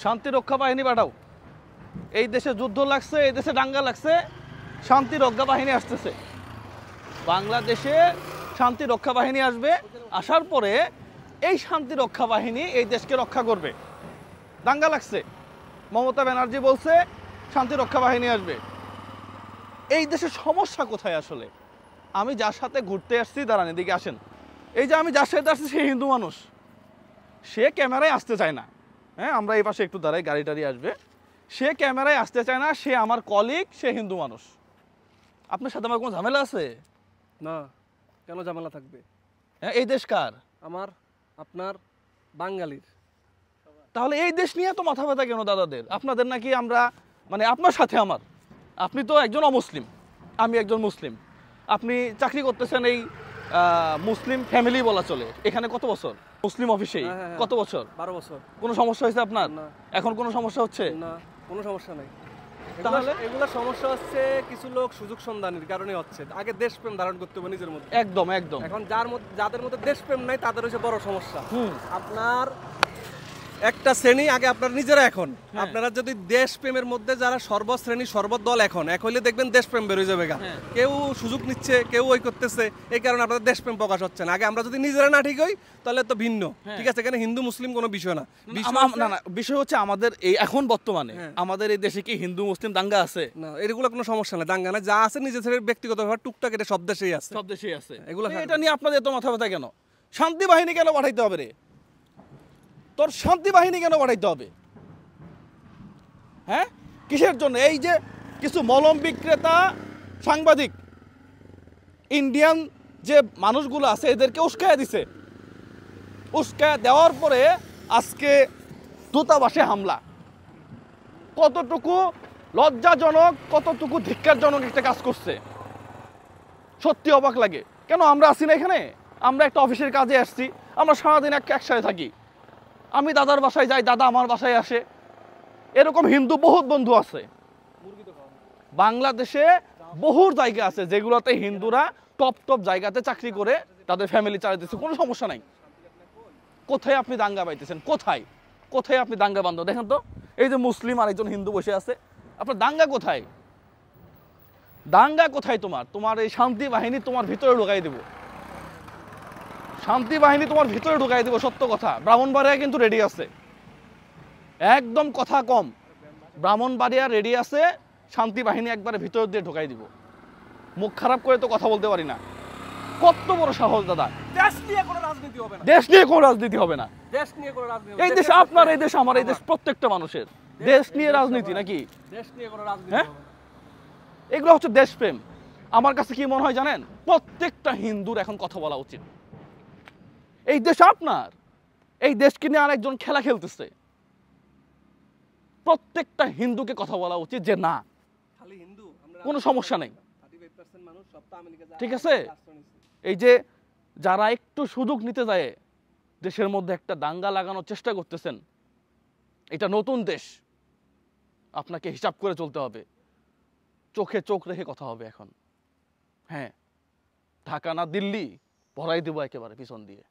শান্তি রক্ষা বাহিনী পাঠাও। এই দেশে যুদ্ধ লাগছে, এই দেশে দাঙ্গা লাগছে, শান্তি রক্ষা বাহিনী আসতেছে। বাংলাদেশে শান্তি রক্ষা বাহিনী আসবে, আসার পরে এই শান্তি রক্ষা বাহিনী এই দেশকে রক্ষা করবে। দাঙ্গা লাগছে, মমতা ব্যানার্জি বলছে শান্তি রক্ষা বাহিনী আসবে। এই দেশের সমস্যা কোথায় আসলে? আমি যার সাথে ঘুরতে আসছি, দাঁড়ান এদিকে আসেন। এই যে আমি যার সাথে আসছি সে হিন্দু মানুষ, সে ক্যামেরায় আসতে চায় না। হ্যাঁ, আমরা এই পাশে একটু দাঁড়াই, গাড়ি টাড়ি আসবে। সে ক্যামেরায় আসতে চায় না, সে আমার কলিগ, সে হিন্দু মানুষ। আপনার সাথে আমার কোনো ঝামেলা আছে? না, কেন ঝামেলা থাকবে? হ্যাঁ, এই দেশ কার? আমার, আপনার, বাঙালির। তাহলে এই দেশ নিয়ে তো মাথা ব্যথা কেন দাদাদের? আপনাদের নাকি আমরা, মানে আপনার সাথে আমার, আপনি তো একজন অমুসলিম, আমি একজন মুসলিম। আপনি চাকরি করতেছেন এই মুসলিম ফ্যামিলি বলা চলে। এখানে কত বছর? মুসলিম অফিসেই কত বছর? 12 বছর। কোনো সমস্যা হয়েছে আপনার? না। এখন কোনো সমস্যা হচ্ছে না, কোনো সমস্যা নাই। তাহলে এগুলা সমস্যা হচ্ছে কিছু লোক সুযোগ সন্ধানের কারণে হচ্ছে। আগে দেশপ্রেম ধারণ করতে হবে নিজের মধ্যে। একদম একদম। এখন যাদের মধ্যে দেশপ্রেম নাই তাদের হচ্ছে বড় সমস্যা। আপনার একটা শ্রেণী আগে আপনারা নিজেরা এখন আপনারা যদি দেশপ্রেমের মধ্যে যারা সর্বশ্রেণী সর্বদল এখন এক হইলে দেখবেন দেশপ্রেম বের হয়ে যাবে। কেউ সুযোগ নিচ্ছে, কেউ ওই করতেছে, এই কারণে আপনাদের দেশপ্রেম প্রকাশ হচ্ছে না। আগে আমরা যদি নিজেরা না ঠিক হই তাহলে তো ভিন্ন। ঠিক আছে, এখানে হিন্দু মুসলিম কোনো বিষয় না। না না, বিষয় হচ্ছে আমাদের এই এখন বর্তমানে আমাদের এই দেশে কি হিন্দু মুসলিম দাঙ্গা আছে? না, এগুলো কোনো সমস্যা না, দাঙ্গা না। যা আছে নিজেদের ব্যক্তিগতভাবে টুকটাক এটা সব দেশেই আছে, সব দেশেই আছে। এগুলো এটা নিয়ে আপনাদের এত মাথা ব্যথা কেন? শান্তি বাহিনী কেন পাঠাইতে হবে রে? তোর শান্তি বাহিনী কেন পাঠাইতে হবে? হ্যাঁ, কিসের জন্য? এই যে কিছু মলম বিক্রেতা, সাংবাদিক, ইন্ডিয়ান যে মানুষগুলো আছে এদেরকে উস্কায়া দিছে। উস্কায়া দেওয়ার পরে আজকে দূতাবাসে হামলা। কতটুকু লজ্জাজনক, কতটুকু ধিক্কারজনক একটা কাজ করছে, সত্যি অবাক লাগে। কেন আমরা আসি না এখানে? আমরা একটা অফিসের কাজে আসছি, আমরা সারাদিন একসাথে থাকি। আমি দাদার বাসায় যাই, দাদা আমার বাসায় আসে। এরকম হিন্দু বহুত বন্ধু আছে। বাংলাদেশে বহু জায়গা আছে যেগুলোতে হিন্দুরা টপ টপ জায়গাতে চাকরি করে তাদের ফ্যামিলি চালাইতেছে, কোনো সমস্যা নাই। কোথায় আপনি দাঙ্গা পাইতেছেন? কোথায় কোথায় আপনি দাঙ্গা বান্ধব? দেখেন তো, এই যে মুসলিম আর একজন হিন্দু বসে আছে, আপনার দাঙ্গা কোথায়? দাঙ্গা কোথায়? তোমার এই শান্তি বাহিনী তোমার ভিতরে ঢুকাই দেব, শান্তি বাহিনী তোমার ভিতরে ঢুকাই দেব। সত্য কথা, ব্রাহ্মণবাড়িয়া কিন্তু রেডি আছে, একদম কথা কম। ব্রাহ্মণবাড়িয়া রেডি আছে, শান্তি বাহিনী একবারে ভিতর দিয়ে ঢুকাই দিব। মুখ খারাপ করে তো কথা বলতে পারি না। কত বড় সাহস দাদা! দেশ নিয়ে কোনো রাজনীতি হবে না, দেশ নিয়ে কোনো রাজনীতি হবে না। দেশ নিয়ে কোনো রাজনীতি। এই দেশ আপনার, এই দেশ আমার, এই দেশ প্রত্যেকটা মানুষের। দেশ নিয়ে রাজনীতি নাকি? দেশ নিয়ে কোনো রাজনীতি হ্যাঁ, হবে না। এগুলো হচ্ছে দেশপ্রেম। আমার কাছে কি মনে হয় জানেন? প্রত্যেকটা হিন্দুর এখন কথা বলা উচিত। এই দেশ আপনার, এই দেশকে নিয়ে আরেকজন খেলা খেলতেছে। প্রত্যেকটা হিন্দুকে কথা বলা উচিত যে না, খালি হিন্দু, কোনো সমস্যা নেই, 35% মানুষ সব তো আমেরিকা যায়। ঠিক আছে? এই যে যারা একটু সুযোগ নিতে যায় দেশের মধ্যে একটা দাঙ্গা লাগানোর চেষ্টা করতেছেন, এটা নতুন দেশ, আপনাকে হিসাব করে চলতে হবে, চোখে চোখ রেখে কথা হবে এখন। হ্যাঁ, ঢাকা না দিল্লি ভরাই দেবো একেবারে পিছন দিয়ে।